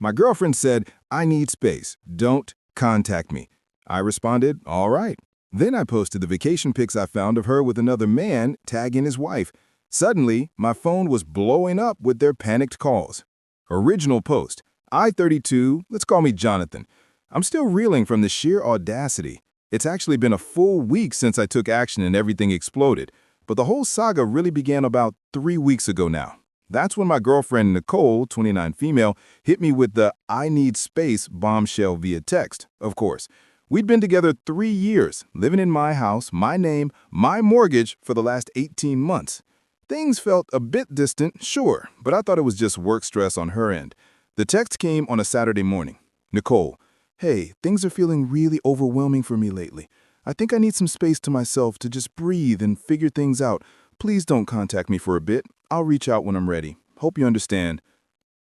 My girlfriend said, I need space. Don't contact me. I responded, all right. Then I posted the vacation pics I found of her with another man, tagging his wife. Suddenly, my phone was blowing up with their panicked calls. Original post. I, 32, let's call me Jonathan. I'm still reeling from the sheer audacity. It's actually been a full week since I took action and everything exploded. But the whole saga really began about 3 weeks ago now. That's when my girlfriend Nicole, 29 female, hit me with the I need space bombshell via text, of course. We'd been together 3 years, living in my house, my name, my mortgage for the last 18 months. Things felt a bit distant, sure, but I thought it was just work stress on her end. The text came on a Saturday morning. Nicole, hey, things are feeling really overwhelming for me lately. I think I need some space to myself to just breathe and figure things out. Please don't contact me for a bit. I'll reach out when I'm ready. Hope you understand.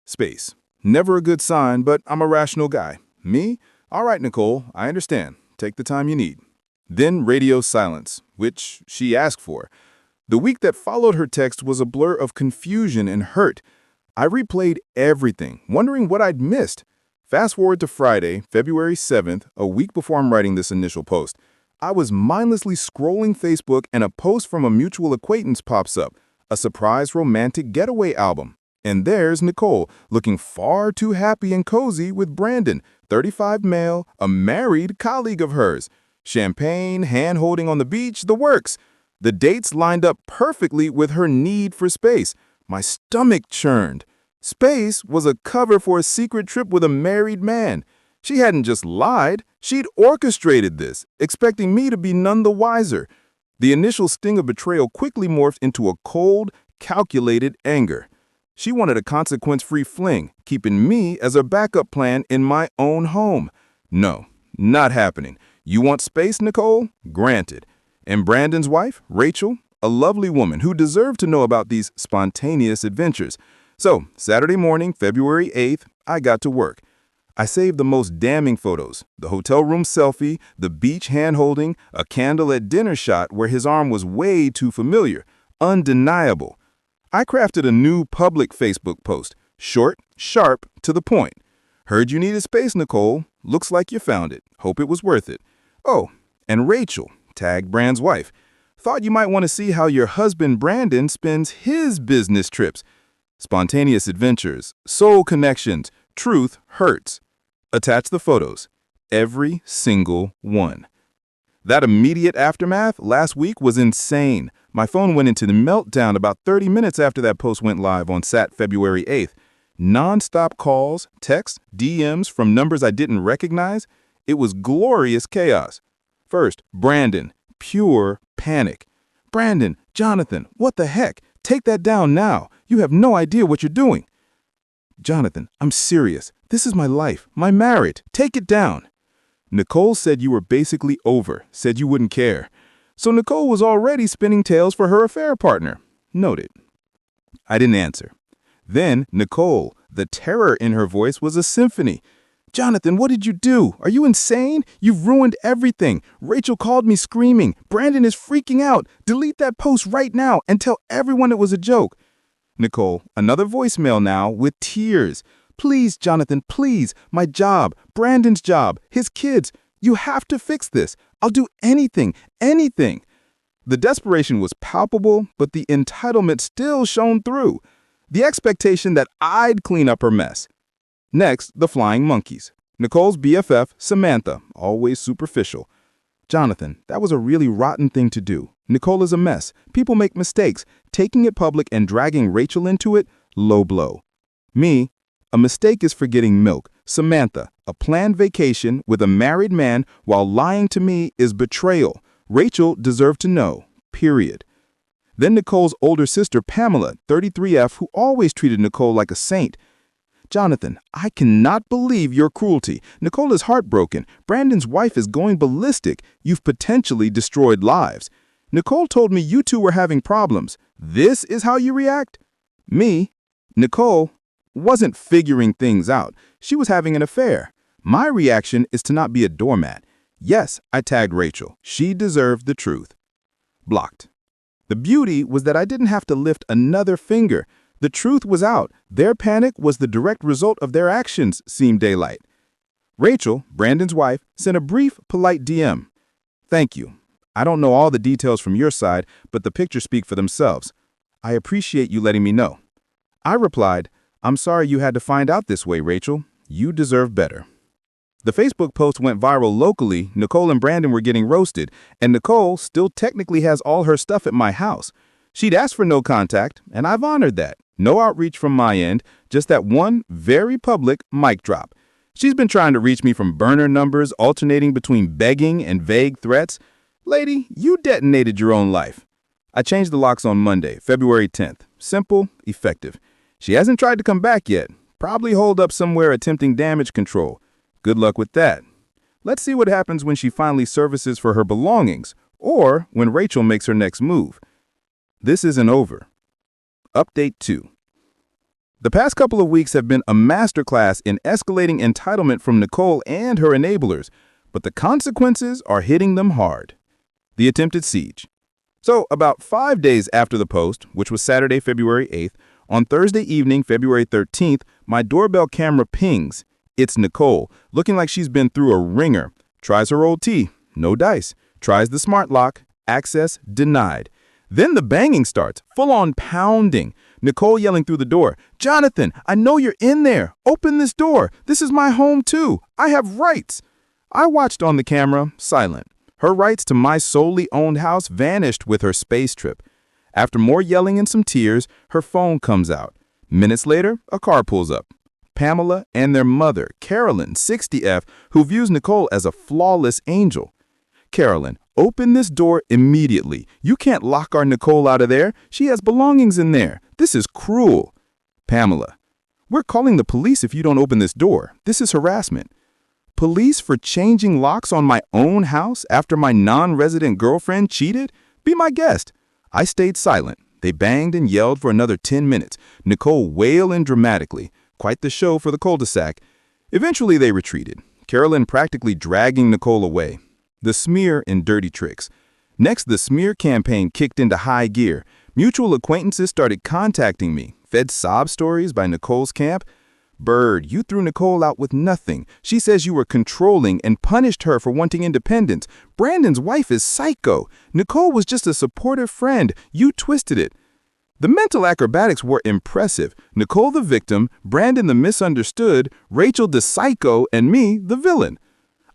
Space. Never a good sign, but I'm a rational guy. Me? All right, Nicole, I understand. Take the time you need. Then radio silence, which she asked for. The week that followed her text was a blur of confusion and hurt. I replayed everything, wondering what I'd missed. Fast forward to Friday, February 7th, a week before I'm writing this initial post. I was mindlessly scrolling Facebook and a post from a mutual acquaintance pops up, a surprise romantic getaway album. And there's Nicole, looking far too happy and cozy with Brandon, 35 male, a married colleague of hers. Champagne, hand-holding on the beach, the works. The dates lined up perfectly with her need for space. My stomach churned. Space was a cover for a secret trip with a married man. She hadn't just lied, she'd orchestrated this, expecting me to be none the wiser. The initial sting of betrayal quickly morphed into a cold, calculated anger. She wanted a consequence-free fling, keeping me as a backup plan in my own home. No, not happening. You want space, Nicole? Granted. And Brandon's wife, Rachel, a lovely woman who deserved to know about these spontaneous adventures. So, Saturday morning, February 8th, I got to work. I saved the most damning photos, the hotel room selfie, the beach hand-holding, a candle at dinner shot where his arm was way too familiar, undeniable. I crafted a new public Facebook post, short, sharp, to the point. Heard you needed space, Nicole. Looks like you found it. Hope it was worth it. Oh, and Rachel, tag Brand's wife. Thought you might want to see how your husband Brandon spends his business trips. Spontaneous adventures, soul connections, truth hurts. Attach the photos. Every single one. That immediate aftermath last week was insane. My phone went into the meltdown about 30 minutes after that post went live on February 8th. Non-stop calls, texts, DMs from numbers I didn't recognize. It was glorious chaos. First, Brandon. Pure panic. Brandon, Jonathan, what the heck? Take that down now. You have no idea what you're doing. Jonathan, I'm serious. This is my life, my marriage. Take it down. Nicole said you were basically over, said you wouldn't care. So Nicole was already spinning tales for her affair partner. Noted. I didn't answer. Then Nicole, the terror in her voice was a symphony. Jonathan, what did you do? Are you insane? You've ruined everything. Rachel called me screaming. Brandon is freaking out. Delete that post right now and tell everyone it was a joke. Nicole, another voicemail now with tears. Please, Jonathan, please. My job, Brandon's job, his kids. You have to fix this. I'll do anything, anything. The desperation was palpable, but the entitlement still shone through. The expectation that I'd clean up her mess. Next, the flying monkeys. Nicole's BFF, Samantha, always superficial. Jonathan, that was a really rotten thing to do. Nicole is a mess. People make mistakes. Taking it public and dragging Rachel into it, low blow. Me, a mistake is forgetting milk. Samantha, a planned vacation with a married man while lying to me is betrayal. Rachel deserved to know, period. Then Nicole's older sister, Pamela, 33F, who always treated Nicole like a saint. Jonathan, I cannot believe your cruelty. Nicole is heartbroken. Brandon's wife is going ballistic. You've potentially destroyed lives. Nicole told me you two were having problems. This is how you react? Me, Nicole, wasn't figuring things out. She was having an affair. My reaction is to not be a doormat. Yes, I tagged Rachel. She deserved the truth. Blocked. The beauty was that I didn't have to lift another finger. The truth was out. Their panic was the direct result of their actions, seemed daylight. Rachel, Brandon's wife, sent a brief, polite DM. Thank you. I don't know all the details from your side, but the pictures speak for themselves. I appreciate you letting me know. I replied, I'm sorry you had to find out this way, Rachel. You deserve better. The Facebook post went viral locally. Nicole and Brandon were getting roasted, and Nicole still technically has all her stuff at my house. She'd asked for no contact, and I've honored that. No outreach from my end, just that one very public mic drop. She's been trying to reach me from burner numbers alternating between begging and vague threats. Lady, you detonated your own life. I changed the locks on Monday, February 10th. Simple, effective. She hasn't tried to come back yet. Probably holed up somewhere attempting damage control. Good luck with that. Let's see what happens when she finally services for her belongings, or when Rachel makes her next move. This isn't over. Update 2. The past couple of weeks have been a masterclass in escalating entitlement from Nicole and her enablers, but the consequences are hitting them hard. The attempted siege. So, about 5 days after the post, which was Saturday, February 8th, on Thursday evening, February 13th, my doorbell camera pings. It's Nicole, looking like she's been through a ringer. Tries her old tea, no dice. Tries the smart lock, access denied. Then the banging starts, full-on pounding. Nicole yelling through the door, Jonathan, I know you're in there. Open this door. This is my home too. I have rights. I watched on the camera, silent. Her rights to my solely owned house vanished with her space trip. After more yelling and some tears, her phone comes out. Minutes later, a car pulls up. Pamela and their mother, Carolyn, 60F, who views Nicole as a flawless angel. Carolyn, open this door immediately. You can't lock our Nicole out of there. She has belongings in there. This is cruel. Pamela, we're calling the police if you don't open this door. This is harassment. Police for changing locks on my own house after my non-resident girlfriend cheated? Be my guest. I stayed silent. They banged and yelled for another 10 minutes. Nicole wailing dramatically. Quite the show for the cul-de-sac. Eventually they retreated, Carolyn practically dragging Nicole away. The smear and dirty tricks. Next, the smear campaign kicked into high gear. Mutual acquaintances started contacting me, fed sob stories by Nicole's camp. Bird, you threw Nicole out with nothing. She says you were controlling and punished her for wanting independence. Brandon's wife is psycho. Nicole was just a supportive friend. You twisted it. The mental acrobatics were impressive. Nicole the victim, Brandon the misunderstood, Rachel the psycho, and me the villain.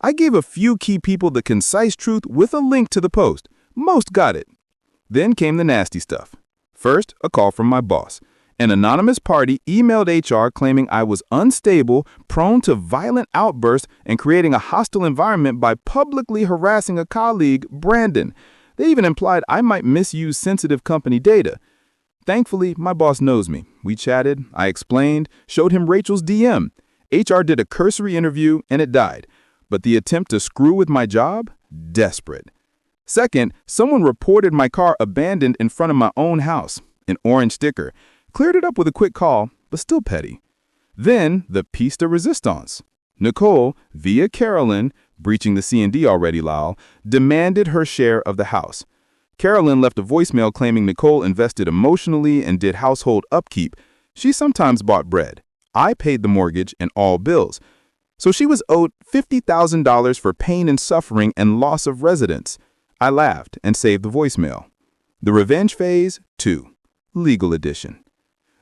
I gave a few key people the concise truth with a link to the post. Most got it. Then came the nasty stuff. First, a call from my boss. An anonymous party emailed HR claiming I was unstable, prone to violent outbursts, and creating a hostile environment by publicly harassing a colleague, Brandon. They even implied I might misuse sensitive company data. Thankfully, my boss knows me. We chatted, I explained, showed him Rachel's DM. HR did a cursory interview, and it died. But the attempt to screw with my job? Desperate. Second, someone reported my car abandoned in front of my own house. An orange sticker. Cleared it up with a quick call, but still petty. Then, the piece de resistance. Nicole, via Carolyn, breaching the C&D already, Lyle, demanded her share of the house. Carolyn left a voicemail claiming Nicole invested emotionally and did household upkeep. She sometimes bought bread. I paid the mortgage and all bills. So she was owed $50,000 for pain and suffering and loss of residence. I laughed and saved the voicemail. The revenge phase 2, legal edition.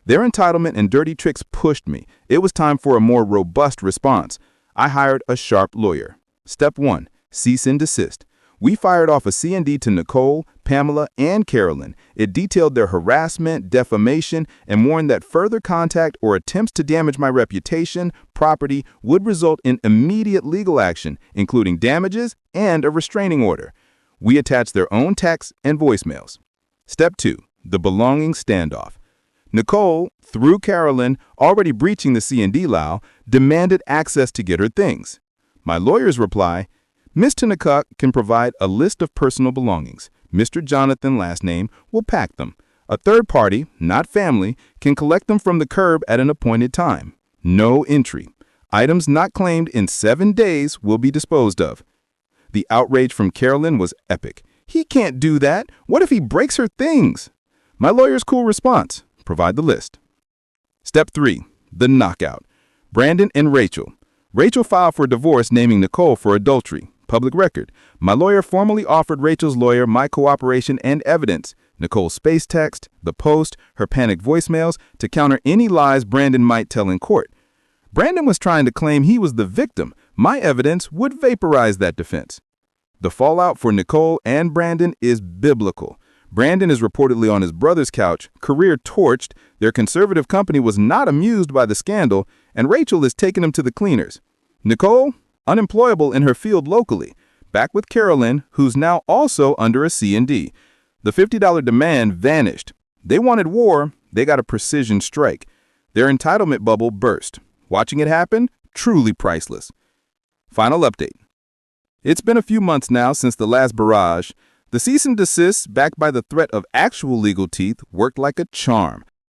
Their entitlement and dirty tricks pushed me. It was time for a more robust response. I hired a sharp lawyer. Step 1, cease and desist. We fired off a C&D to Nicole, Pamela, and Carolyn. It detailed their harassment, defamation, and warned that further contact or attempts to damage my reputation, property, would result in immediate legal action, including damages and a restraining order. We attached their own texts and voicemails. Step 2, the belonging standoff. Nicole, through Carolyn, already breaching the C&D law, demanded access to get her things. My lawyer's reply, Ms. Tunnekuk can provide a list of personal belongings. Mr. Jonathan, last name, will pack them. A third party, not family, can collect them from the curb at an appointed time. No entry. Items not claimed in 7 days will be disposed of. The outrage from Carolyn was epic. He can't do that. What if he breaks her things? My lawyer's cool response, provide the list. Step 3. The knockout. Brandon and Rachel. Rachel filed for divorce, naming Nicole for adultery. Public record. My lawyer formally offered Rachel's lawyer my cooperation and evidence. Nicole's space text, the post, her panicked voicemails to counter any lies Brandon might tell in court. Brandon was trying to claim he was the victim. My evidence would vaporize that defense. The fallout for Nicole and Brandon is biblical. Brandon is reportedly on his brother's couch, career torched, their conservative company was not amused by the scandal, and Rachel is taking him to the cleaners. Nicole, unemployable in her field locally, back with Carolyn, who's now also under a C&D. The $50 demand vanished. They wanted war, they got a precision strike. Their entitlement bubble burst. Watching it happen, truly priceless. Final update. It's been a few months now since the last barrage. The cease and desist, backed by the threat of actual legal teeth, worked like a charm.